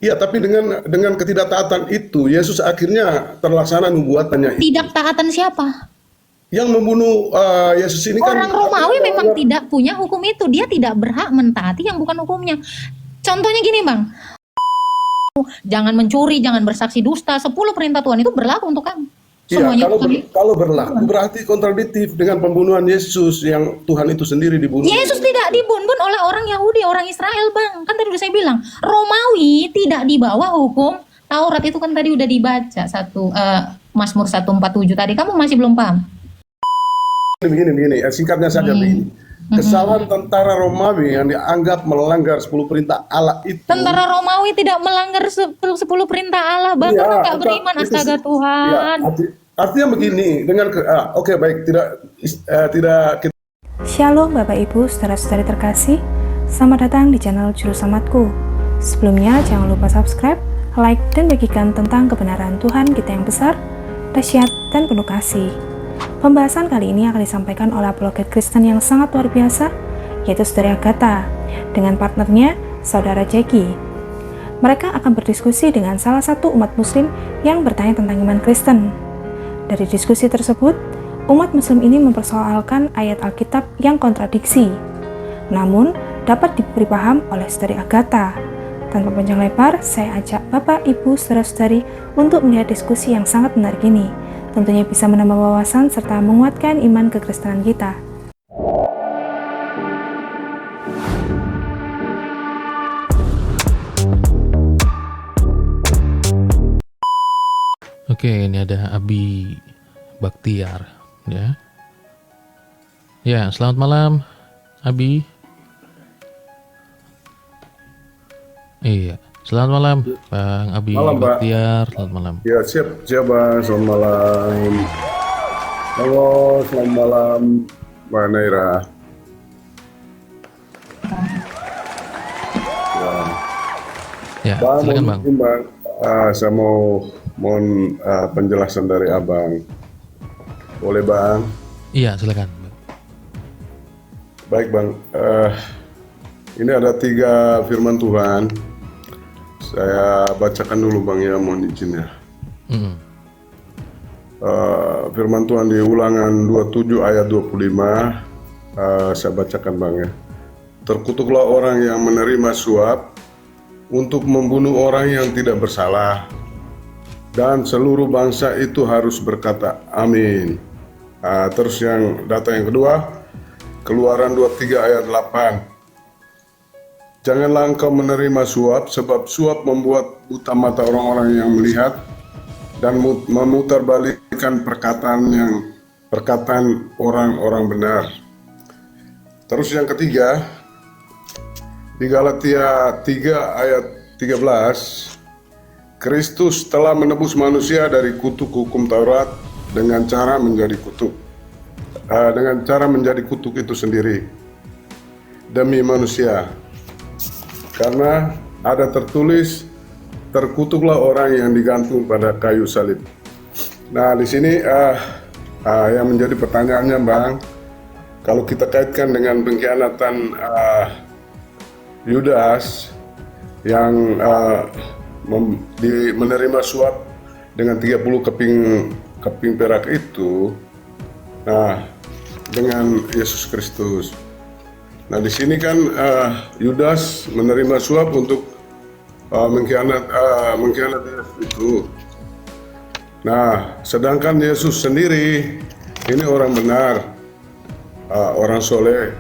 Iya, tapi dengan ketidaktaatan itu, Yesus akhirnya terlaksana nubuatannya itu. Tidak taatan siapa? Yang membunuh Yesus ini kan Orang Romawi memang tidak punya hukum itu. Dia tidak berhak mentaati yang bukan hukumnya. Contohnya gini, Bang. Jangan mencuri, jangan bersaksi dusta. 10 perintah Tuhan itu berlaku untuk kamu. Iya, Semuanya kalau berlaku berarti kontradiktif dengan pembunuhan Yesus yang Tuhan itu sendiri dibunuh. Yesus tidak dibunuh oleh orang Yahudi, orang Israel, Bang. Kan tadi udah saya bilang, Romawi tidak di bawah hukum Taurat. Itu kan tadi udah dibaca Mazmur 147 tadi. Kamu masih belum paham? Begini, singkatnya saja begini. Kesalahan tentara Romawi yang dianggap melanggar 10 perintah Allah itu. Tentara Romawi tidak melanggar 10 perintah Allah, Bang. Iya, Karena nggak beriman, astaga Tuhan. Ya, artinya begini, oke, baik, tidak. Shalom Bapak Ibu, saudara-saudari terkasih. Selamat datang di channel Juru Selamatku. Sebelumnya jangan lupa subscribe, like, dan bagikan tentang kebenaran Tuhan kita yang besar, dahsyat, dan penuh kasih. Pembahasan kali ini akan disampaikan oleh apologet Kristen yang sangat luar biasa, yaitu Saudari Agatha, dengan partnernya, Saudara Jackie. Mereka akan berdiskusi dengan salah satu umat muslim yang bertanya tentang iman Kristen. Dari diskusi tersebut, umat muslim ini mempersoalkan ayat Alkitab yang kontradiksi. Namun, dapat diberi paham oleh Saudari Agatha. Tanpa panjang lebar, saya ajak Bapak, Ibu, Saudara-saudari untuk melihat diskusi yang sangat menarik ini. Tentunya bisa menambah wawasan serta menguatkan iman kekristenan kita. Oke, ini ada Abi Baktiar, ya. Ya, selamat malam, Abi. Iya, selamat malam, Bang Abi Malam, Pak. Baktiar. Selamat malam. Ya, siap, Bang. Selamat malam. Halo, selamat malam, Mbak Naira. Ya, Bang, silakan Bang. Bang. Saya mohon penjelasan dari Abang. Boleh, Bang? Iya, silakan. Baik, Bang. Ini ada 3 firman Tuhan. Saya bacakan dulu, Bang, ya, mohon izin ya. Firman Tuhan di Ulangan 27 ayat 25. Saya bacakan, Bang, ya. Terkutuklah orang yang menerima suap untuk membunuh orang yang tidak bersalah, dan seluruh bangsa itu harus berkata amin. Terus data yang kedua, Keluaran 23 ayat 8. Janganlah engkau menerima suap, sebab suap membuat buta mata orang-orang yang melihat dan memutarbalikkan perkataan orang-orang benar. Terus yang ketiga, di Galatia 3 ayat 13, Kristus telah menebus manusia dari kutuk hukum Taurat dengan cara menjadi kutuk itu sendiri demi manusia. Karena ada tertulis, terkutuklah orang yang digantung pada kayu salib. Nah, di sini yang menjadi pertanyaannya, Bang, kalau kita kaitkan dengan pengkhianatan Yudas yang menerima suap dengan 30 keping perak itu, dengan Yesus Kristus. Nah, di sini kan Yudas menerima suap untuk mengkhianat Yesus itu. Nah, sedangkan Yesus sendiri ini orang benar, orang soleh.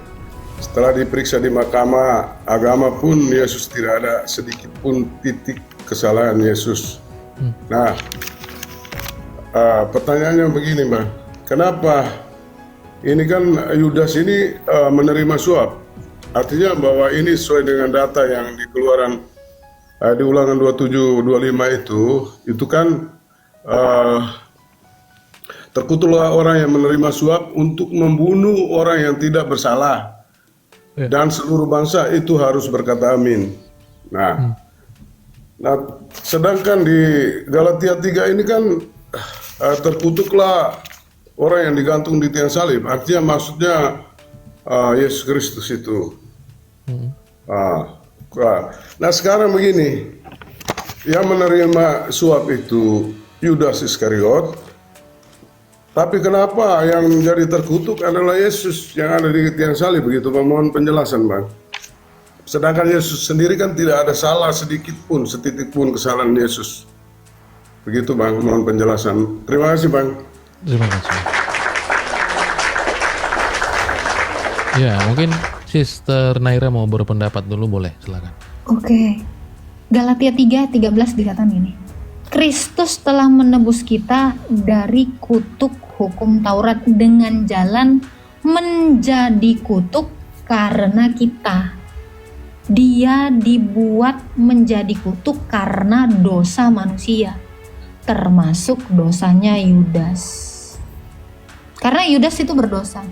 Setelah diperiksa di mahkamah agama pun Yesus tidak ada sedikit pun titik kesalahan Yesus. Nah, pertanyaannya begini, Bang, kenapa ini kan Yudas ini menerima suap? Artinya bahwa ini sesuai dengan data yang di Keluaran di Ulangan 27-25 itu kan terkutuklah orang yang menerima suap untuk membunuh orang yang tidak bersalah, dan seluruh bangsa itu harus berkata amin. Nah, sedangkan di Galatia 3 ini kan terkutuklah orang yang digantung di tiang salib. Artinya maksudnya Yesus Kristus itu. Nah, sekarang begini, yang menerima suap itu Yudas Iskariot, tapi kenapa yang menjadi terkutuk adalah Yesus yang ada di tiang salib begitu Bang? Mohon penjelasan Bang. Sedangkan Yesus sendiri kan tidak ada salah sedikit pun, setitik pun kesalahan Yesus. Begitu Bang, mohon penjelasan. Terima kasih Bang. Terima kasih. Ya, mungkin Sister Naira mau berpendapat dulu, boleh, silakan. Oke. Galatia 3:13 dikatakan gini. Kristus telah menebus kita dari kutuk hukum Taurat dengan jalan menjadi kutuk karena kita. Dia dibuat menjadi kutuk karena dosa manusia, termasuk dosanya Yudas. Karena Yudas itu berdosa.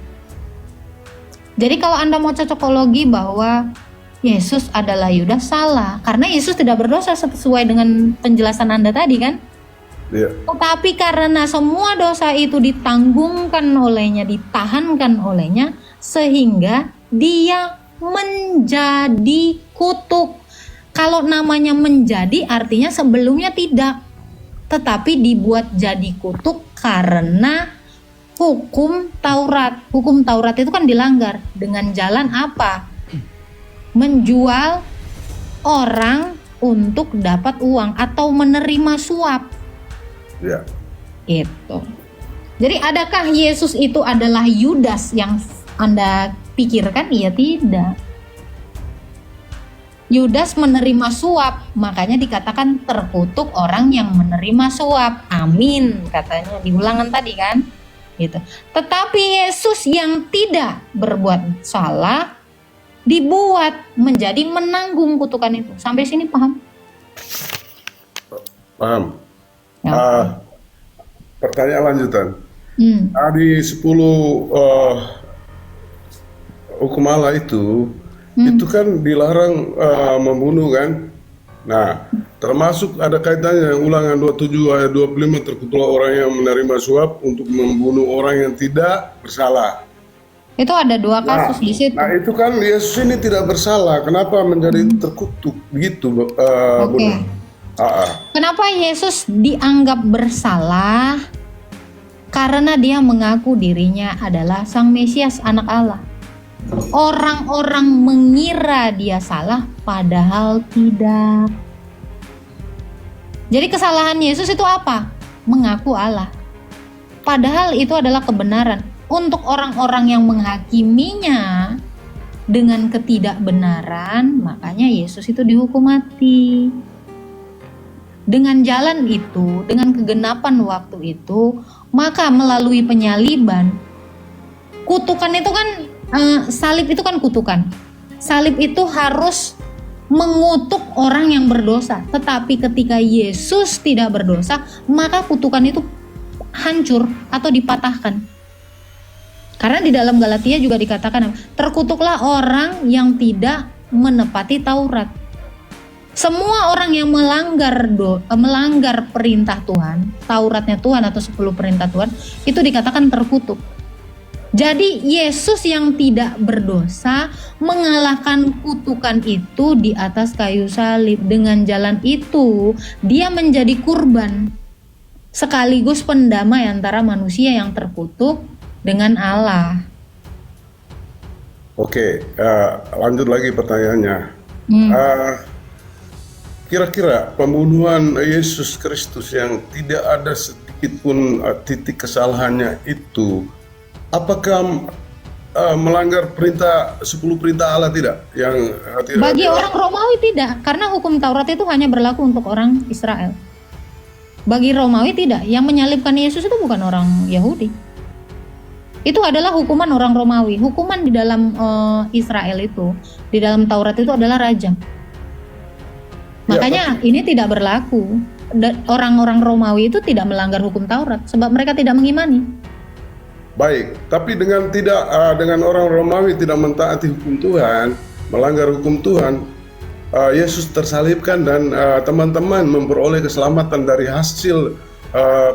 Jadi kalau Anda mau cocokologi bahwa Yesus adalah Yudas, salah. Karena Yesus tidak berdosa sesuai dengan penjelasan Anda tadi kan. Iya. Tetapi karena semua dosa itu ditanggungkan olehnya, ditahankan olehnya, sehingga dia menjadi kutuk. Kalau namanya menjadi artinya sebelumnya tidak. Tetapi dibuat jadi kutuk karena hukum Taurat. Hukum Taurat itu kan dilanggar dengan jalan apa? Menjual orang untuk dapat uang atau menerima suap. Ya. Gitu. Jadi adakah Yesus itu adalah Yudas yang Anda pikirkan? Iya, tidak. Yudas menerima suap, makanya dikatakan terkutuk orang yang menerima suap. Amin, katanya di Ulangan tadi kan. Gitu. Tetapi Yesus yang tidak berbuat salah dibuat menjadi menanggung kutukan itu. Sampai sini paham? Paham. Ya. Pertanyaan lanjutan. Di 10 hukum Allah itu kan dilarang membunuh kan? Nah, termasuk ada kaitannya Ulangan 27 ayat 25, terkutuklah orang yang menerima suap untuk membunuh orang yang tidak bersalah. Itu ada 2 kasus di situ. Nah, itu kan Yesus ini tidak bersalah. Kenapa menjadi terkutuk begitu, Oke. Kenapa Yesus dianggap bersalah? Karena dia mengaku dirinya adalah Sang Mesias, anak Allah. Orang-orang mengira dia salah, padahal tidak. Jadi kesalahan Yesus itu apa? Mengaku Allah. Padahal itu adalah kebenaran. Untuk orang-orang yang menghakiminya dengan ketidakbenaran, makanya Yesus itu dihukum mati. Dengan jalan itu, dengan kegenapan waktu itu, maka melalui penyaliban, kutukan itu kan, salib itu kan kutukan. Salib itu harus mengutuk orang yang berdosa. Tetapi ketika Yesus tidak berdosa, maka kutukan itu hancur atau dipatahkan. Karena di dalam Galatia juga dikatakan, terkutuklah orang yang tidak menepati Taurat. Semua orang yang melanggar perintah Tuhan, Tauratnya Tuhan atau 10 perintah Tuhan, itu dikatakan terkutuk. Jadi Yesus yang tidak berdosa mengalahkan kutukan itu di atas kayu salib. Dengan jalan itu dia menjadi kurban, sekaligus pendamai antara manusia yang terkutuk dengan Allah. Oke, lanjut lagi pertanyaannya. Kira-kira pembunuhan Yesus Kristus yang tidak ada sedikit pun titik kesalahannya itu, apakah melanggar perintah 10 perintah Allah tidak? Bagi orang Romawi tidak, karena hukum Taurat itu hanya berlaku untuk orang Israel. Bagi Romawi tidak, yang menyalibkan Yesus itu bukan orang Yahudi. Itu adalah hukuman orang Romawi. Hukuman di dalam Israel itu, di dalam Taurat itu adalah rajam. Makanya ini tidak berlaku. Orang-orang Romawi itu tidak melanggar hukum Taurat sebab mereka tidak mengimani. Baik, tapi dengan orang Romawi tidak mentaati hukum Tuhan, melanggar hukum Tuhan, Yesus tersalibkan dan teman-teman memperoleh keselamatan dari hasil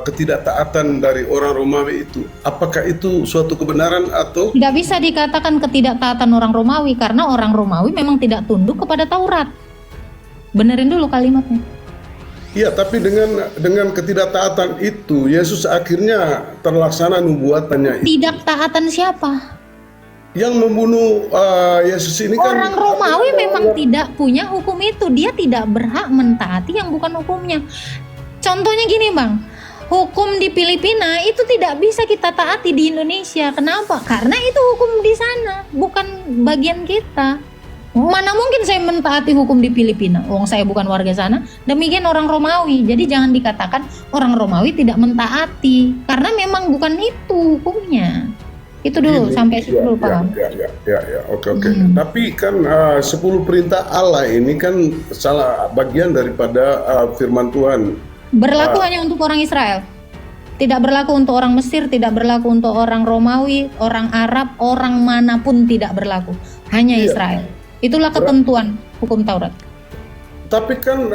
ketidaktaatan dari orang Romawi itu. Apakah itu suatu kebenaran atau? Tidak bisa dikatakan ketidaktaatan orang Romawi karena orang Romawi memang tidak tunduk kepada Taurat. Benerin dulu kalimatnya. Iya, tapi dengan ketidaktaatan itu Yesus akhirnya terlaksana nubuatannya itu. Tidak taatan siapa? Yang membunuh Yesus ini kan Orang Romawi memang tidak punya hukum itu. Dia tidak berhak mentaati yang bukan hukumnya. Contohnya gini bang, hukum di Filipina itu tidak bisa kita taati di Indonesia. Kenapa? Karena itu hukum di sana, bukan bagian kita. Mana mungkin saya mentaati hukum di Filipina? Wong saya bukan warga sana. Demikian orang Romawi. Jadi jangan dikatakan orang Romawi tidak mentaati, karena memang bukan itu hukumnya. Itu dulu sampai situ dulu paham. Oke. Tapi kan 10 perintah Allah ini kan salah bagian daripada firman Tuhan. Berlaku hanya untuk orang Israel. Tidak berlaku untuk orang Mesir, tidak berlaku untuk orang Romawi, orang Arab, orang manapun tidak berlaku. Hanya Israel. Itulah ketentuan hukum Taurat. Tapi kan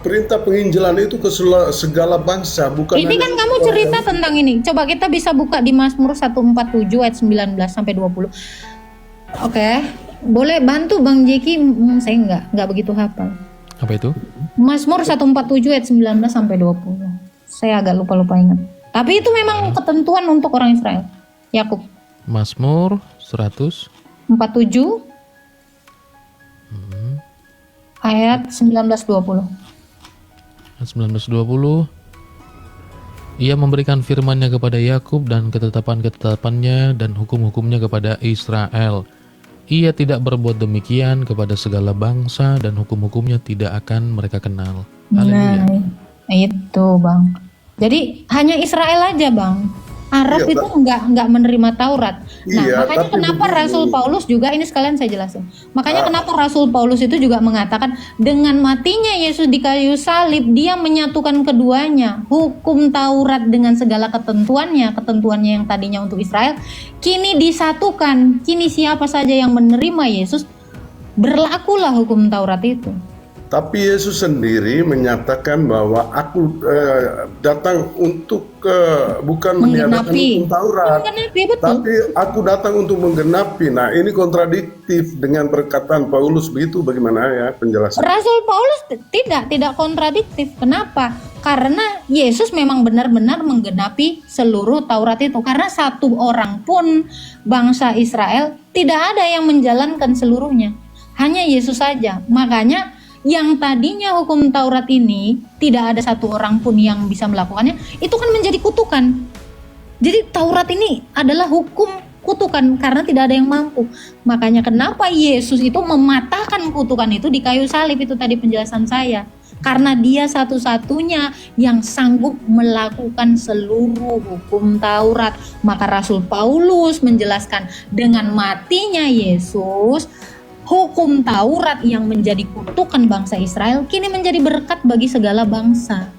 perintah penginjilan itu ke segala bangsa, bukan Ini kan kamu cerita tentang ini. Coba kita bisa buka di Mazmur 147 ayat 19 sampai 20. Oke. Boleh bantu Bang Jeki? Saya enggak begitu hafal. Apa itu? Mazmur 147 ayat 19 sampai 20. Saya agak lupa ingat. Tapi itu memang ketentuan untuk orang Israel. Yakub. Mazmur 147 ayat 19-20. 19-20. Ia memberikan firman-Nya kepada Yakub dan ketetapan-ketetapannya dan hukum-hukumnya kepada Israel. Ia tidak berbuat demikian kepada segala bangsa dan hukum-hukumnya tidak akan mereka kenal. Haleluya. Nah, itu Bang. Jadi hanya Israel aja Bang. Arab itu enggak menerima Taurat. Nah, makanya kenapa Rasul Paulus juga, ini sekalian saya jelasin. Makanya kenapa Rasul Paulus itu juga mengatakan dengan matinya Yesus di kayu salib, dia menyatukan keduanya. Hukum Taurat dengan segala ketentuannya yang tadinya untuk Israel, kini disatukan. Kini siapa saja yang menerima Yesus, berlakulah hukum Taurat itu. Tapi Yesus sendiri menyatakan bahwa aku datang untuk bukan meniadakan hukum Taurat, tapi aku datang untuk menggenapi. Nah, ini kontradiktif dengan perkataan Paulus, begitu bagaimana ya penjelasan? Rasul Paulus tidak kontradiktif. Kenapa? Karena Yesus memang benar-benar menggenapi seluruh Taurat itu. Karena satu orang pun bangsa Israel tidak ada yang menjalankan seluruhnya. Hanya Yesus saja. Makanya yang tadinya hukum Taurat ini tidak ada satu orang pun yang bisa melakukannya, itu kan menjadi kutukan. Jadi Taurat ini adalah hukum kutukan karena tidak ada yang mampu. Makanya kenapa Yesus itu mematahkan kutukan itu di kayu salib, itu tadi penjelasan saya. Karena dia satu-satunya yang sanggup melakukan seluruh hukum Taurat. Maka Rasul Paulus menjelaskan dengan matinya Yesus, hukum Taurat yang menjadi kutukan bangsa Israel kini menjadi berkat bagi segala bangsa.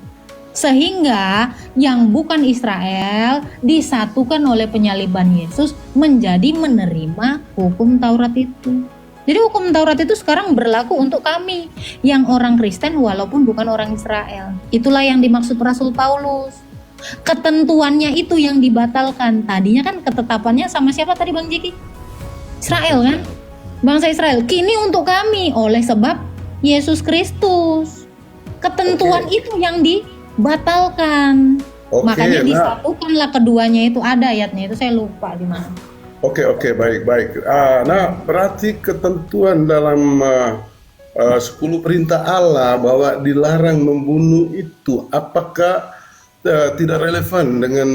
Sehingga yang bukan Israel disatukan oleh penyaliban Yesus menjadi menerima hukum Taurat itu. Jadi hukum Taurat itu sekarang berlaku untuk kami yang orang Kristen walaupun bukan orang Israel. Itulah yang dimaksud Rasul Paulus. Ketentuannya itu yang dibatalkan. Tadinya kan ketetapannya sama siapa tadi Bang Jeki? Israel kan? Bangsa Israel, kini untuk kami oleh sebab Yesus Kristus. Ketentuan itu yang dibatalkan. Makanya disatukanlah keduanya itu, ada ayatnya itu saya lupa di mana. Oke, baik. Nah, berarti ketentuan dalam 10 perintah Allah bahwa dilarang membunuh itu apakah tidak relevan dengan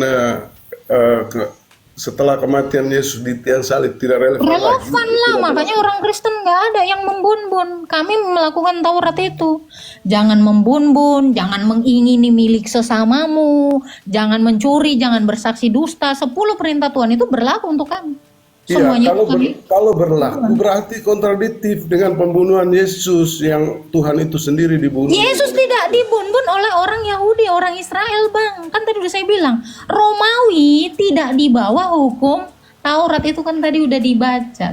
setelah kematian Yesus di tiang salib, tidak relevan lah, makanya orang Kristen nggak ada yang membun-bun. Kami melakukan Taurat itu. Jangan membun-bun, jangan mengingini milik sesamamu, jangan mencuri, jangan bersaksi dusta. 10 perintah Tuhan itu berlaku untuk kami. Semuanya kalau berlaku berarti kontradiktif dengan pembunuhan Yesus yang Tuhan itu sendiri dibunuh. Yesus tidak dibunuh oleh orang Yahudi, orang Israel Bang. Kan tadi udah saya bilang, Romawi tidak di bawah hukum Taurat itu kan tadi udah dibaca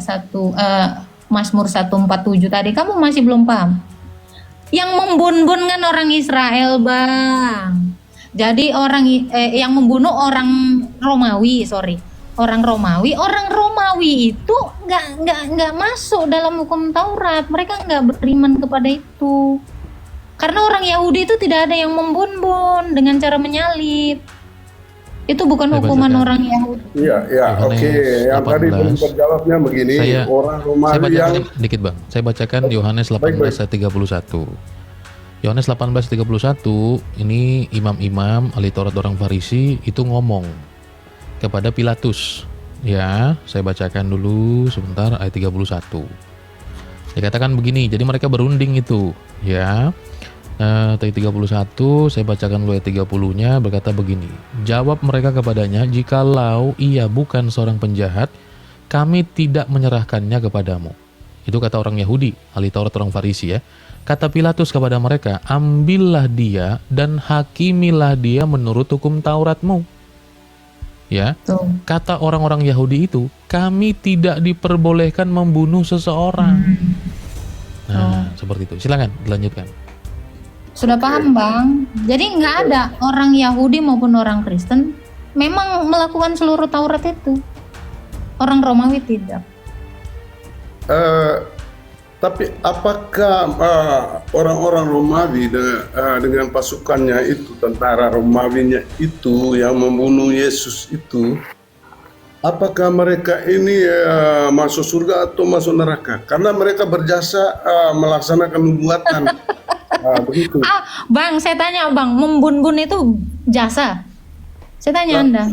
Mazmur 147 tadi. Kamu masih belum paham? Yang membun-bun kan orang Israel Bang. Jadi yang membunuh orang Romawi, Orang Romawi itu nggak masuk dalam hukum Taurat. Mereka nggak beriman kepada itu. Karena orang Yahudi itu tidak ada yang membun-bun dengan cara menyalib. Itu bukan Saya hukuman bacakan. orang Yahudi. Iya, ya, Yohanes oke. Yang tadi 18. belum terjawabnya begini, orang Saya Romawi yang bacakan dikit Bang. Saya bacakan Yohanes 18 ayat 31. Yohanes 18:31 ini imam-imam ahli Taurat orang Farisi itu ngomong kepada Pilatus. Ya, saya bacakan dulu sebentar ayat 31. Dikatakan begini, jadi mereka berunding itu, ya. Ayat 31, saya bacakan dulu ayat 30-nya, berkata begini. Jawab mereka kepadanya, jikalau ia bukan seorang penjahat, kami tidak menyerahkannya kepadamu. Itu kata orang Yahudi, ahli Taurat orang Farisi ya. Kata Pilatus kepada mereka, ambillah dia dan hakimilah dia menurut hukum Tauratmu. Ya, Tuh. kata orang-orang Yahudi itu, kami tidak diperbolehkan membunuh seseorang. Nah, seperti itu. Silakan dilanjutkan. Sudah paham Bang? Jadi nggak ada orang Yahudi maupun orang Kristen memang melakukan seluruh Taurat itu. Orang Romawi tidak. Tapi apakah orang-orang Romawi dengan pasukannya itu, tentara Romawinya itu yang membunuh Yesus itu, apakah mereka ini masuk surga atau masuk neraka? Karena mereka berjasa melaksanakan nubuatan. Begitu. Bang, saya tanya Bang, membun-bun itu jasa? Saya tanya Anda.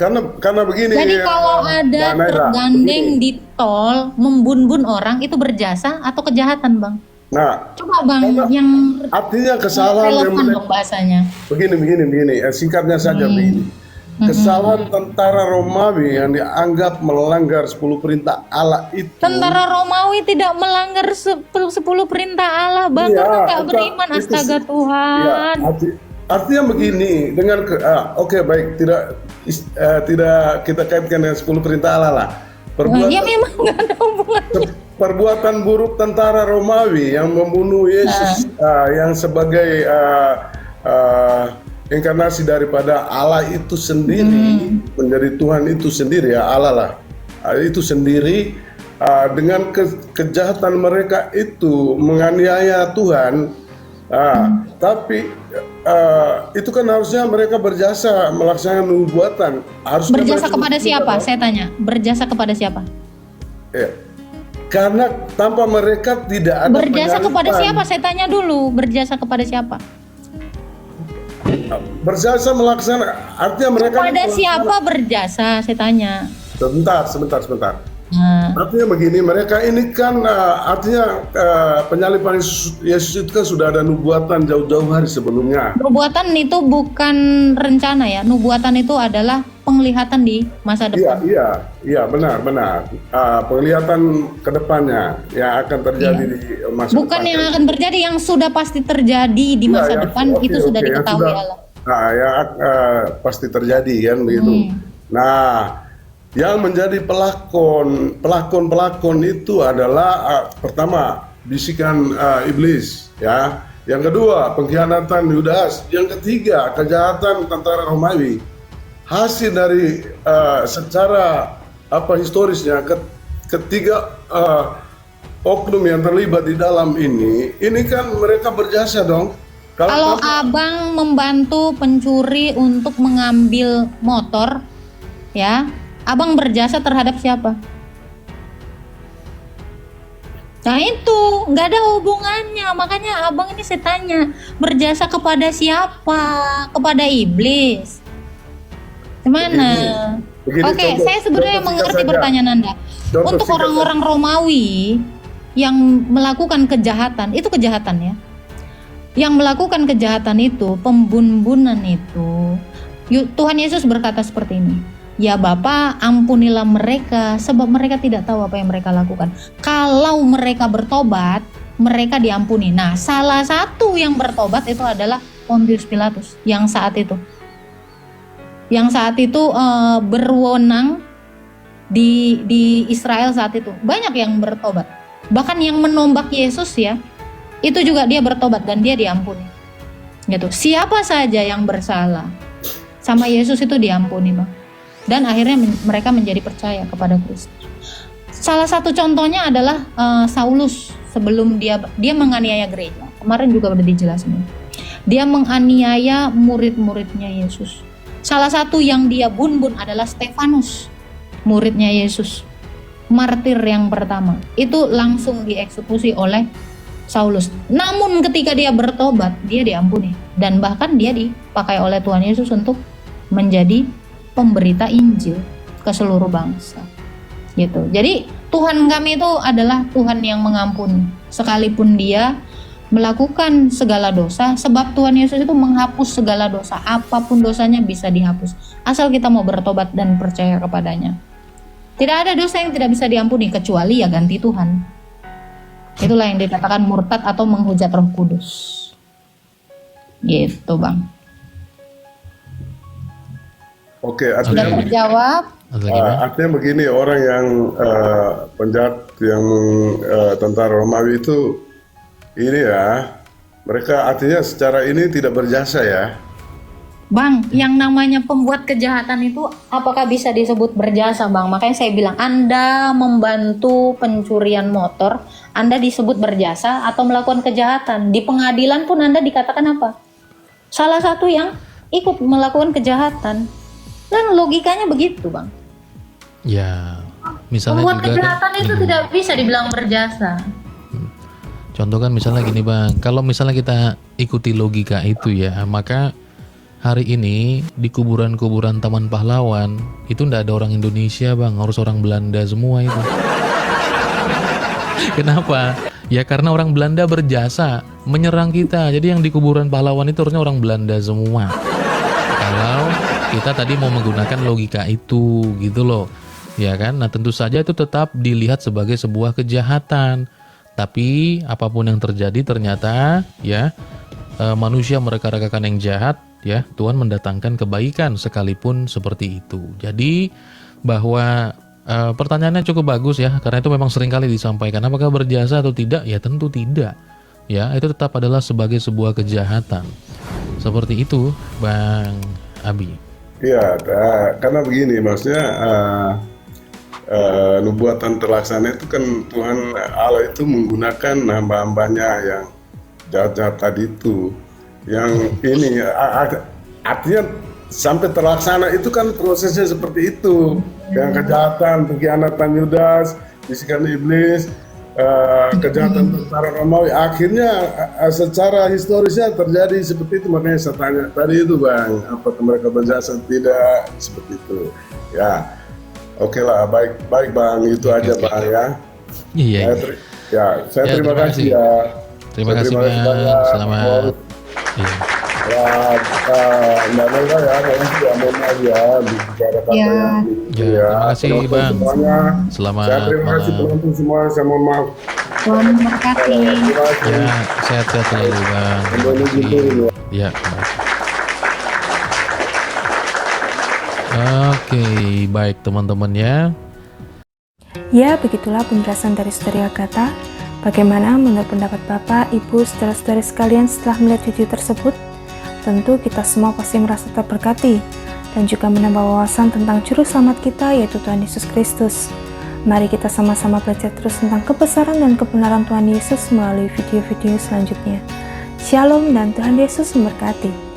Karena begini. Jadi kalau ada Mbak Naira, tergandeng di tol membun-bun orang itu berjasa atau kejahatan Bang? Nah, Coba Bang yang artinya kesalahan yang relevan dong bahasanya. begini, singkatnya saja begini. Kesalahan tentara Romawi yang dianggap melanggar 10 perintah Allah itu. Tentara Romawi tidak melanggar 10 perintah Allah Bang, Iya, karena nggak itu- beriman. itu- Astaga Tuhan. Ya, artinya begini, dengan oke, baik, tidak kita kaitkan dengan 10 perintah Allah lah. Ya memang nggak ada hubungannya. Perbuatan buruk tentara Romawi yang membunuh Yesus yang sebagai inkarnasi daripada Allah itu sendiri, menjadi Tuhan itu sendiri ya, Allah lah. Itu sendiri dengan kejahatan mereka itu menganiaya Tuhan. Tapi itu kan harusnya mereka berjasa melaksanakan nubuatan. Harusnya Berjasa mereka kepada siapa? Saya tanya. Berjasa kepada siapa? Ya. Karena tanpa mereka tidak ada Berjasa kepada penyalipan. siapa? Saya tanya dulu. Berjasa kepada siapa? Berjasa melaksanakan, artinya mereka Kepada siapa berjasa? Saya tanya. Sebentar. Nah, Artinya begini, mereka ini kan artinya penyalipan Yesus itu kan sudah ada nubuatan jauh-jauh hari sebelumnya. nubuatan itu bukan rencana ya. Nubuatan itu adalah penglihatan di masa depan. Iya, benar. Penglihatan ke depannya yang akan terjadi di masa Bukan depan. yang akan terjadi, yang sudah pasti terjadi di masa depan itu sudah diketahui Allah. Pasti terjadi kan begitu. Nah, yang menjadi pelakon itu adalah pertama bisikan iblis, ya. Yang kedua pengkhianatan Yudas. Yang ketiga kejahatan tentara Romawi. Hasil dari secara historisnya ketiga oknum yang terlibat di dalam ini kan mereka berjasa dong. Kalau abang membantu pencuri untuk mengambil motor, ya, abang berjasa terhadap siapa? Nah itu nggak ada hubungannya, makanya abang ini saya tanya, berjasa kepada siapa? Kepada iblis? Gimana? Begini, Oke, saya sebenarnya contoh mengerti saja. pertanyaan Anda. Contoh Untuk singkat orang-orang Romawi yang melakukan kejahatan, itu kejahatan ya. Yang melakukan kejahatan itu, pembun-bunan itu, Tuhan Yesus berkata seperti ini. Ya Bapa, ampunilah mereka sebab mereka tidak tahu apa yang mereka lakukan. Kalau mereka bertobat, mereka diampuni. Nah, salah satu yang bertobat itu adalah Pontius Pilatus yang saat itu. Yang saat itu berwenang di Israel saat itu. Banyak yang bertobat. Bahkan yang menombak Yesus ya, itu juga dia bertobat dan dia diampuni. Gitu. Siapa saja yang bersalah sama Yesus itu diampuni, Bang. Dan akhirnya mereka menjadi percaya kepada Kristus. Salah satu contohnya adalah Saulus sebelum dia menganiaya gereja. Kemarin juga udah dijelasin. Dia menganiaya murid-muridnya Yesus. Salah satu yang dia bun-bun adalah Stefanus, muridnya Yesus. Martir yang pertama. Itu langsung dieksekusi oleh Saulus. Namun ketika dia bertobat, dia diampuni. Dan bahkan dia dipakai oleh Tuhan Yesus untuk menjadi pemberita Injil ke seluruh bangsa. Gitu. Jadi Tuhan kami itu adalah Tuhan yang mengampuni. Sekalipun dia melakukan segala dosa, sebab Tuhan Yesus itu menghapus segala dosa. Apapun dosanya bisa dihapus, asal kita mau bertobat dan percaya kepadanya. Tidak ada dosa yang tidak bisa diampuni kecuali ya ganti Tuhan. Itulah yang dikatakan murtad atau menghujat Roh Kudus. Gitu Bang. Oke, Sudah artinya terjawab? artinya begini, orang yang penjahat yang tentara Romawi itu ini ya, mereka artinya secara ini tidak berjasa ya. Bang, yang namanya pembuat kejahatan itu apakah bisa disebut berjasa Bang? Makanya saya bilang Anda membantu pencurian motor, Anda disebut berjasa atau melakukan kejahatan. Di pengadilan pun Anda dikatakan apa? Salah satu yang ikut melakukan kejahatan. Dan logikanya begitu Bang. Ya, misalnya Pembuat juga kejahatan itu tidak bisa dibilang berjasa. contoh kan misalnya gini Bang, kalau misalnya kita ikuti logika itu ya, maka hari ini di kuburan-kuburan Taman Pahlawan itu ndak ada orang Indonesia Bang, harus orang Belanda semua itu. Kenapa? Ya karena orang Belanda berjasa menyerang kita, jadi yang di kuburan pahlawan itu harusnya orang Belanda semua. Kalau kita tadi mau menggunakan logika itu gitu loh, ya kan? Nah tentu saja itu tetap dilihat sebagai sebuah kejahatan. Tapi apapun yang terjadi ternyata ya manusia mereka-rekakan yang jahat, ya Tuhan mendatangkan kebaikan sekalipun seperti itu. Jadi bahwa pertanyaannya cukup bagus ya, karena itu memang seringkali disampaikan. Apakah berjasa atau tidak? Ya tentu tidak. Ya itu tetap adalah sebagai sebuah kejahatan. Seperti itu, Bang Abi. Iya, karena begini, maksudnya nubuatan terlaksana itu kan Tuhan Allah itu menggunakan hamba-hambanya yang jahat-jahat tadi itu. Yang ini artinya sampai terlaksana itu kan prosesnya seperti itu. Yang kejahatan, pengkhianatan Yudas, bisikan iblis, kejahatan tentara Romawi, akhirnya secara historisnya terjadi seperti itu. Makanya saya tanya tadi itu Bang, apakah mereka berjasa tidak seperti itu ya. Oke lah, baik Bang, itu aja Bang ya. Iya. Saya terima kasih ya. Terima kasih Bang. Selamat. Iya. Ya, Mbak Nela ya, mohon maaf ya, bicara kata Ya. Terima kasih Bang. Semuanya. Selamat Saya terima kasih malam. penonton semua, saya mohon maaf. Tuhan memberkati. Terima kasih. Ya, sehat-sehat selalu Bang. Terima kasih. Ya, terima kasih. Oke, baik teman-teman ya. Ya, begitulah penjelasan dari Saudari Agatha. Bagaimana menurut pendapat Bapak, Ibu, saudara-saudari sekalian setelah melihat video tersebut? Tentu kita semua pasti merasa terberkati dan juga menambah wawasan tentang juru selamat kita, yaitu Tuhan Yesus Kristus. Mari kita sama-sama belajar terus tentang kebesaran dan kebenaran Tuhan Yesus melalui video-video selanjutnya. Shalom dan Tuhan Yesus memberkati.